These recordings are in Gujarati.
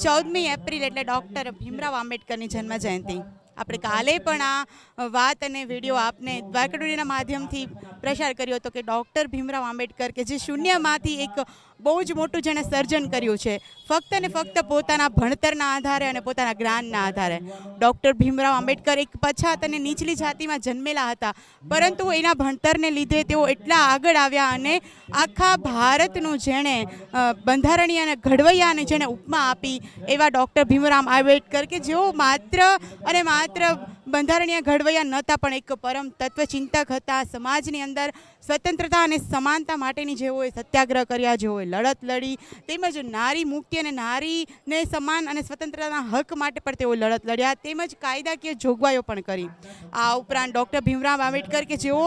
14મી એપ્રિલ એટલે ડૉક્ટર ભીમરાવ આંબેડકરની જન્મ જયંતિ. આપણે કાલે પણ આ વાત અને વિડીયો આપને દ્વારકાડીના માધ્યમથી પ્રસાર કર્યો હતો કે ડૉક્ટર ભીમરાવ આંબેડકર કે જે શૂન્યમાંથી એક બહુ જ મોટું જેણે સર્જન કર્યું છે, ફક્ત ને ફક્ત પોતાના ભણતરના આધારે અને પોતાના જ્ઞાનના આધારે. ડૉક્ટર ભીમરાવ આંબેડકર એક પછાત અને નીચલી જાતિમાં જન્મેલા હતા, પરંતુ એના ભણતરને લીધે તેઓ એટલા આગળ આવ્યા અને આખા ભારતનું જેણે બંધારણીય અને ઘડવૈયાને જેણે ઉપમા આપી એવા ડૉક્ટર ભીમરાવ આંબેડકર કે જેઓ માત્ર અને માત્ર બંધારણીય ઘડવૈયા નહોતા, પણ એક પરમ તત્વચિંતક હતા. સમાજની અંદર સ્વતંત્રતા અને સમાનતા માટેની જેઓએ સત્યાગ્રહ કર્યા, જેઓએ લડત લડી, તેમજ નારી મુક્તિ અને નારીને સમાન અને સ્વતંત્રતાના હક માટે પણ તેઓ લડત લડ્યા, તેમજ કાયદાકીય જોગવાઈઓ પણ કરી. આ ઉપરાંત ડૉક્ટર ભીમરાવ આંબેડકર કે જેઓ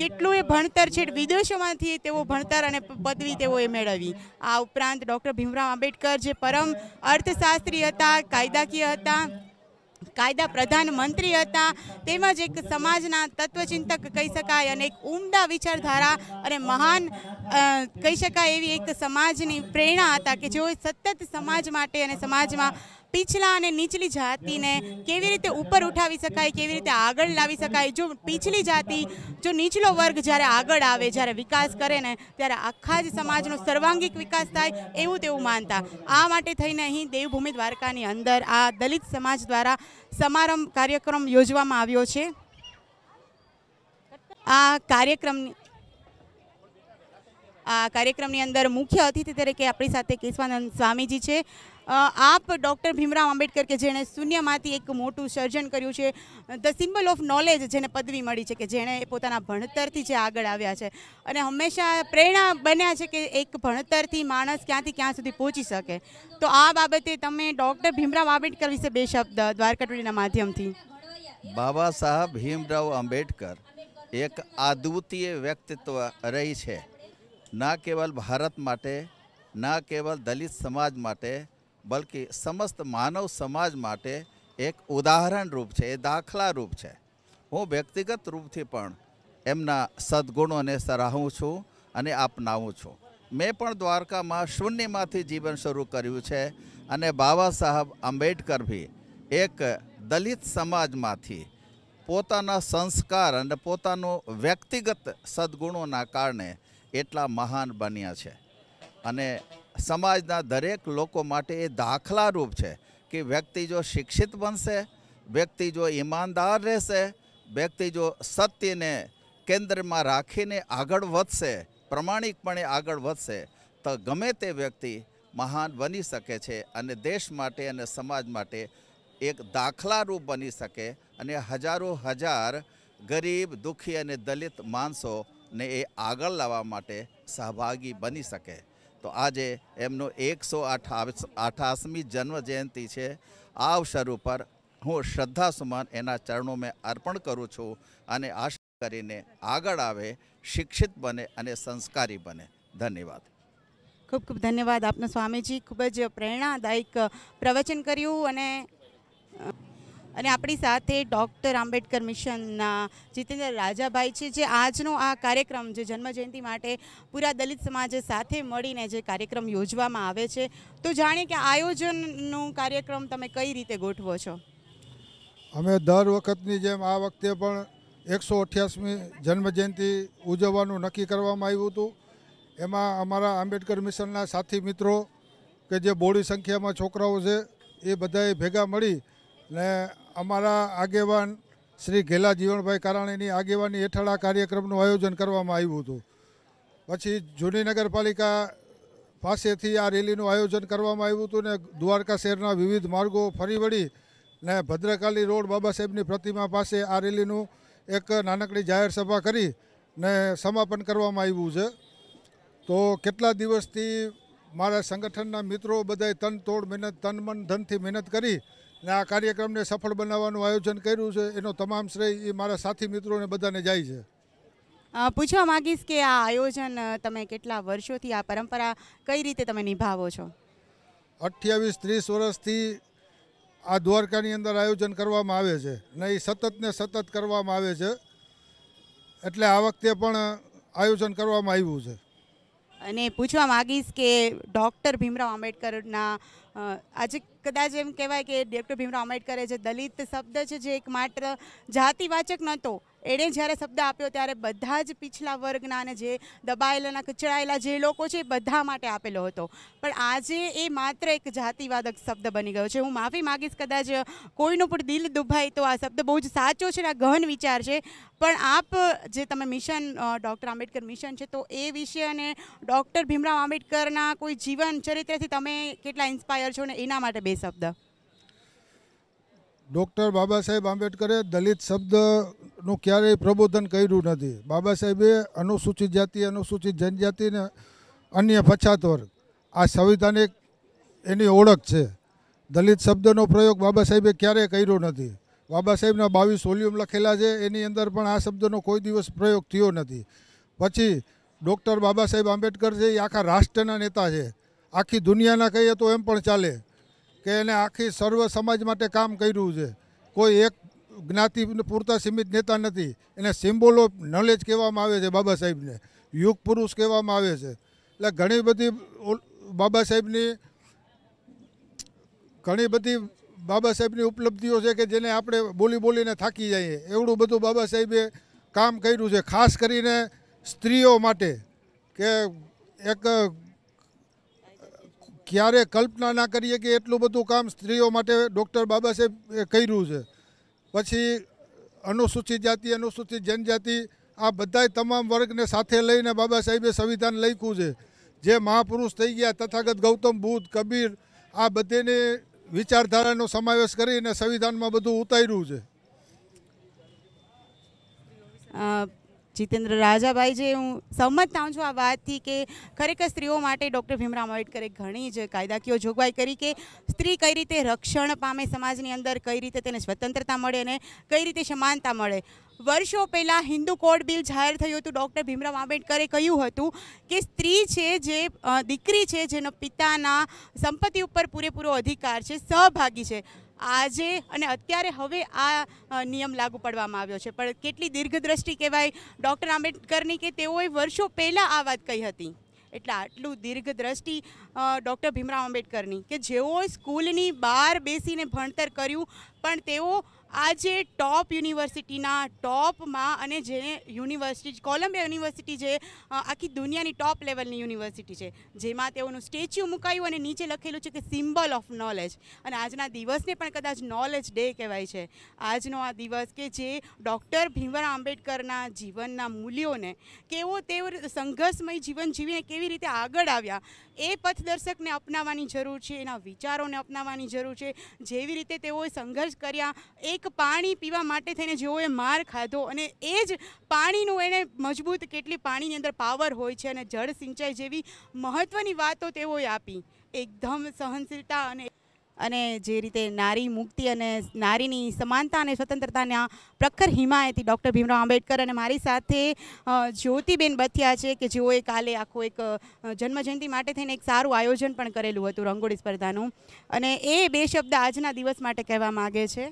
કેટલું એ ભણતર છે, વિદેશોમાંથી તેઓ ભણતર અને પદવી તેઓએ મેળવી. આ ઉપરાંત ડૉક્ટર ભીમરાવ આંબેડકર જે પરમ અર્થશાસ્ત્રી હતા, કાયદાકીય હતા, કાયદા પ્રધાનમંત્રી હતા, તેમજ એક સમાજના તત્વચિંતક કહી શકાય અને એક ઉમદા વિચારધારા અને મહાન કહી શકાય એવી એક સમાજની પ્રેરણા હતા કે જેઓ સતત સમાજ માટે અને સમાજમાં પીછલા અને નીચલી જાતિને કેવી રીતે ઉપર ઉઠાવી શકાય, કેવી રીતે આગળ લાવી શકાય. જો પીછલી જાતિ, જો નીચલો વર્ગ જ્યારે આગળ આવે, જ્યારે વિકાસ કરે ને, ત્યારે આખા જ સમાજનો સર્વાંગીક વિકાસ થાય એવું તેવું માનતા. આ માટે થઈને અહીં દેવભૂમિ દ્વારકાની અંદર આ દલિત સમાજ દ્વારા સમારંભ કાર્યક્રમ યોજવામાં આવ્યો છે. આ કાર્યક્રમની અંદર મુખ્ય અતિથિ તરીકે આપણી સાથે કેશવાનંદ સ્વામીજી છે. આપ ડૉક્ટર ભીમરાવ આંબેડકર કે જેણે શૂન્યમાંથી એક મોટું સર્જન કર્યું છે, ધ સિમ્બલ ઓફ નોલેજ જેને પદવી મળી છે, કે જેણે પોતાના ભણતરથી જે આગળ આવ્યા છે અને હંમેશા પ્રેરણા બન્યા છે કે એક ભણતરથી માણસ ક્યાંથી ક્યાં સુધી પહોંચી શકે. તો આ બાબતે તમે ડૉક્ટર ભીમરાવ આંબેડકર વિશે બે શબ્દ દ્વારકાડીના માધ્યમથી. બાબા સાહેબ ભીમરાવ આંબેડકર એક અદ્વિતીય વ્યક્તિત્વ રહી છે, ના કેવલ ભારત માટે, ના કેવલ દલિત સમાજ માટે, બલ્કि સમસ્ત માનવ સમાજ માટે એક ઉદાહરણ રૂપ છે, એ દાખલા રૂપ છે. હું વ્યક્તિગત રૂપથી પણ એમના સદ્ગુણોને સરાહું છું અને અપનાવું છું. મેં પણ દ્વારકામાં શૂન્યમાંથી જીવન શરૂ કર્યું છે અને બાબા સાહેબ આંબેડકર બી એક દલિત સમાજમાંથી પોતાના સંસ્કાર અને પોતાનું વ્યક્તિગત સદ્ગુણોના કારણે એટલા મહાન બન્યા છે અને સમાજના દરેક લોકો માટે એ દાખલારૂપ છે કે વ્યક્તિ જો શિક્ષિત બનશે, વ્યક્તિ જો ઈમાનદાર રહેશે, વ્યક્તિ જો સત્યને કેન્દ્રમાં રાખીને આગળ વધશે, પ્રમાણિકપણે આગળ વધશે, તો ગમે તે વ્યક્તિ મહાન બની શકે છે અને દેશ માટે અને સમાજ માટે એક દાખલારૂપ બની શકે અને હજારો હજાર ગરીબ, દુઃખી અને દલિત માણસોને એ આગળ લાવવા માટે સહભાગી બની શકે. તો આજે એમનો 188મી જન્મ જયંતિ છે. આ અવસર ઉપર હું શ્રદ્ધાસુમન એના ચરણોમાં અર્પણ કરું છું અને આશા કરીને આગળ આવે, શિક્ષિત બને અને સંસ્કારી બને. ધન્યવાદ. ખૂબ ખૂબ ધન્યવાદ આપનો સ્વામીજી. ખૂબ જ પ્રેરણાદાયક પ્રવચન કર્યું અને આપણી સાથે ડૉક્ટર આંબેડકર મિશનના જીતેન્દ્ર રાજાભાઈ છે, જે આજનો આ કાર્યક્રમ જે જન્મજયંતિ માટે પૂરા દલિત સમાજ સાથે મળીને જે કાર્યક્રમ યોજવામાં આવે છે, તો જાણીએ કે આયોજનનો કાર્યક્રમ તમે કઈ રીતે ગોઠવો છો? અમે દર વખતની જેમ આ વખતે પણ 188મી જન્મજયંતિ ઉજવવાનું નક્કી કરવામાં આવ્યું હતું. એમાં અમારા આંબેડકર મિશનના સાથી મિત્રો કે જે બહોળી સંખ્યામાં છોકરાઓ છે એ બધાએ ભેગા મળી ને અમારા આગેવાન શ્રી ઘેલા જીવણભાઈ કારાણીની આગેવાની હેઠળ આ કાર્યક્રમનું આયોજન કરવામાં આવ્યું હતું. પછી જૂની નગરપાલિકા પાસેથી આ રેલીનું આયોજન કરવામાં આવ્યું હતું ને દ્વારકા શહેરના વિવિધ માર્ગો ફરી વળી ને ભદ્રકાલી રોડ બાબા સાહેબની પ્રતિમા પાસે આ રેલીનું એક નાનકડી જાહેર સભા કરી ને સમાપન કરવામાં આવ્યું છે. તો કેટલા દિવસથી મારા સંગઠનના મિત્રો બધાએ તન મન ધનથી મહેનત કરી ને આ કાર્યક્રમને સફળ બનાવવાનું આયોજન કર્યું છે. એનો તમામ શ્રેય એ મારા સાથી મિત્રોને બધાને જાય છે. પૂછવા માંગીશ કે આ આયોજન તમે કેટલા વર્ષોથી આ પરંપરા કઈ રીતે તમે નિભાવો છો? 28-30 વર્ષથી આ દ્વારકાની અંદર આયોજન કરવામાં આવે છે ને એ સતત ને સતત કરવામાં આવે છે, એટલે આ વખતે પણ આયોજન કરવામાં આવ્યું છે. અને પૂછવા માંગીશ કે ડૉક્ટર ભીમરાવ આંબેડકરના આજે કદાચ એમ કહેવાય કે ડૉક્ટર ભીમરાવ આંબેડકરે જે દલિત શબ્દ છે જે એક માત્ર જાતિવાચક નહોતો, એણે જ્યારે શબ્દ આપ્યો ત્યારે બધા જ પીછલા વર્ગના અને જે દબાયેલા કચડાયેલા જે લોકો છે એ બધા માટે આપેલો હતો. પણ આજે એ માત્ર એક જાતિવાદક શબ્દ બની ગયો છે. હું માફી માગીશ કદાચ કોઈનું પણ દિલ દુભાય તો આ શબ્દ બહુ જ સાચો છે, આ ગહન વિચાર છે. પણ આપ જે તમે મિશન ડૉક્ટર આંબેડકર મિશન છે તો એ વિશે અને ડૉક્ટર ભીમરાવ આંબેડકરના કોઈ જીવન ચરિત્રથી તમે કેટલા ઇન્સ્પાયર છો ને એના માટે બે શબ્દ. ડૉક્ટર બાબા સાહેબ આંબેડકરે દલિત શબ્દનું ક્યારેય પ્રબોધન કર્યું નથી. બાબા સાહેબે અનુસૂચિત જાતિ, અનુસૂચિત જનજાતિ ને અન્ય પછાત વર્ગ આ સંવિધાનિક એની ઓળખ છે. દલિત શબ્દનો પ્રયોગ બાબા સાહેબે ક્યારેય કર્યો નથી. બાબા સાહેબના 22 વોલ્યુમ લખેલા છે, એની અંદર પણ આ શબ્દનો કોઈ દિવસ પ્રયોગ થયો નથી. પછી ડૉક્ટર બાબા સાહેબ આંબેડકર છે એ આખા રાષ્ટ્રના નેતા છે. આખી દુનિયાના કહીએ તો એમ પણ ચાલે કે એને આખી સર્વ સમાજ માટે કામ કર્યું છે. કોઈ એક જ્ઞાતિ પૂરતા સીમિત નેતા નથી. એને સિમ્બોલ ઓફ નોલેજ કહેવામાં આવે છે બાબા સાહેબને, યુગ પુરુષ કહેવામાં આવે છે. એટલે ઘણી બધી બાબા સાહેબની ઉપલબ્ધિઓ છે કે જેને આપણે બોલીને થાકી જઈએ, એવડું બધું બાબા સાહેબે કામ કર્યું છે. ખાસ કરીને સ્ત્રીઓ માટે કે એક ક્યારે કલ્પના ના કરીએ કે એટલું બધું કામ સ્ત્રીઓ માટે ડૉક્ટર બાબા સાહેબ કર્યું છે. પછી અનુસૂચિત જાતિ, અનુસૂચિત જનજાતિ આ બધાય તમામ વર્ગને સાથે લઈને બાબા સાહેબે સંવિધાન લખ્યું છે. જે મહાપુરુષ થઈ ગયા તથાગત ગૌતમ બુદ્ધ, કબીર આ બધેની વિચારધારાનો સમાવેશ કરીને સંવિધાનમાં બધું ઉતાર્યું છે. જીતેન્દ્ર રાજાભાઈ, જે હું સહમત થાઉં છું આ વાતથી કે ખરેખર સ્ત્રીઓ માટે ડૉક્ટર ભીમરાવ આંબેડકરે ઘણી જ કાયદાકીય જોગવાઈ કરી કે સ્ત્રી કઈ રીતે રક્ષણ પામે સમાજની અંદર, કઈ રીતે તેને સ્વતંત્રતા મળે અને કઈ રીતે સમાનતા મળે. વર્ષો પહેલાં હિન્દુ કોડ બિલ જાહેર થયું હતું. ડૉક્ટર ભીમરાવ આંબેડકરે કહ્યું હતું કે સ્ત્રી છે, જે દીકરી છે, જેનો પિતાના સંપત્તિ ઉપર પૂરેપૂરો અધિકાર છે, સહભાગી છે. આજે અને અત્યારે હવે આ નિયમ લાગુ પાડવામાં આવ્યો છે. પણ કેટલી દીર્ઘદ્રષ્ટિ કહેવાય ડૉક્ટર આંબેડકરની કે તેઓએ વર્ષો પહેલાં આ વાત કહી હતી. એટલે આટલું દીર્ઘદ્રષ્ટિ ડૉક્ટર ભીમરાવ આંબેડકરની કે જેઓ સ્કૂલની બહાર બેસીને ભણતર કર્યું, પણ તેઓ આજે ટોપ યુનિવર્સિટીના ટોપમાં અને જેને યુનિવર્સિટી કોલંબિયા યુનિવર્સિટી જે આખી દુનિયાની ટોપ લેવલની યુનિવર્સિટી છે, જેમાં તેઓનું સ્ટેચ્યુ મુકાયું અને નીચે લખેલું છે કે સિમ્બલ ઓફ નોલેજ. અને આજના દિવસને પણ કદાચ નોલેજ ડે કહેવાય છે. આજનો આ દિવસ કે જે ડૉક્ટર ભીમરાવ આંબેડકરના જીવનના મૂલ્યોને કેવો તેઓ સંઘર્ષમય જીવન જીવીને કેવી રીતે આગળ આવ્યા એ પથદર્શકને અપનાવવાની જરૂર છે, એના વિચારોને અપનાવવાની જરૂર છે. જેવી રીતે તેઓએ સંઘર્ષ કર્યા, એક પાણી પીવા માટે થઈને જેઓએ માર ખાધો અને એ જ પાણીનું એને મજબૂત કેટલી પાણીની અંદર પાવર હોય છે અને જળ સિંચાઈ જેવી મહત્ત્વની વાતો તેઓએ આપી. એકદમ સહનશીલતા અને જે રીતે નારી મુક્તિ અને નારીની સમાનતા અને સ્વતંત્રતાના પ્રખર હિમાયતી ડૉક્ટર ભીમરાવ આંબેડકર. અને મારી સાથે જ્યોતિબેન બથિયા છે કે જેઓએ કાલે આખો એક જન્મજયંતિ માટે થઈને એક સારું આયોજન પણ કરેલું હતું રંગોળી સ્પર્ધાનું, અને એ બે શબ્દ આજના દિવસ માટે કહેવા માગે છે.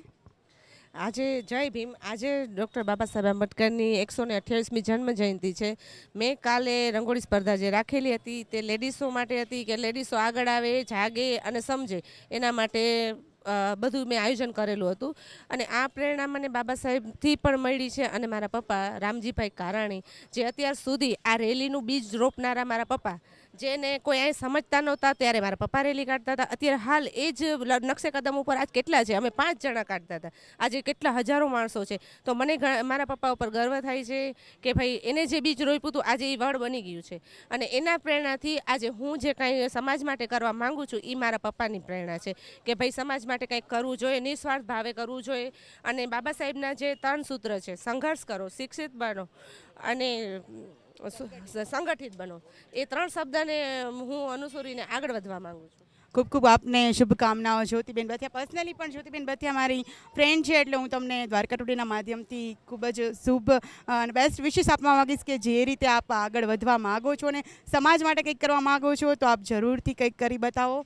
આજે જય ભીમ. આજે ડૉક્ટર બાબા સાહેબ આંબેડકરની 128મી જન્મજયંતિ છે. મેં કાલે રંગોળી સ્પર્ધા જે રાખેલી હતી તે લેડીઝો માટે હતી કે લેડીઝો આગળ આવે, જાગે અને સમજે એના માટે બધું મેં આયોજન કરેલું હતું. અને આ પ્રેરણા મને બાબા સાહેબથી પણ મળી છે. અને મારા પપ્પા રામજીભાઈ કારાણી, જે અત્યાર સુધી આ રેલીનું બીજ રોપનારા મારા પપ્પા, જેને કોઈ અહીં સમજતા નહોતા ત્યારે મારા પપ્પા રેલી કાઢતા હતા. અત્યારે હાલ એ જ નકશે કદમ ઉપર આજ કેટલા છે, અમે 5 જણા કાઢતા હતા, આજે કેટલા હજારો માણસો છે. તો મને મારા પપ્પા ઉપર ગર્વ થાય છે કે ભાઈ એને જે બીજ રોપ્યું હતું આજે એ વડ બની ગયું છે. અને એના પ્રેરણાથી આજે હું જે કાંઈ સમાજ માટે કરવા માગું છું એ મારા પપ્પાની પ્રેરણા છે કે ભાઈ સમાજ માટે કંઈક કરવું જોઈએ, નિસ્વાર્થ ભાવે કરવું જોઈએ. અને બાબા સાહેબના જે 3 સૂત્ર છે, સંઘર્ષ કરો, શિક્ષિત બનો અને સંગઠિત બનો, એ 3 શબ્દને હું અનુસરીને આગળ વધવા માંગુ છું. ખૂબ ખૂબ આપને શુભકામનાઓ જ્યોતિબેન બથિયા. પર્સનલી પણ જ્યોતિબેન બથિયા મારી ફ્રેન્ડ છે, એટલે હું તમને દ્વારકા ટુડેના માધ્યમથી ખૂબ જ શુભ અને બેસ્ટ વિશેસ આપવા માગીશ કે જે રીતે આપ આગળ વધવા માગો છો અને સમાજ માટે કંઈક કરવા માગો છો તો આપ જરૂરથી કંઈક કરી બતાવો.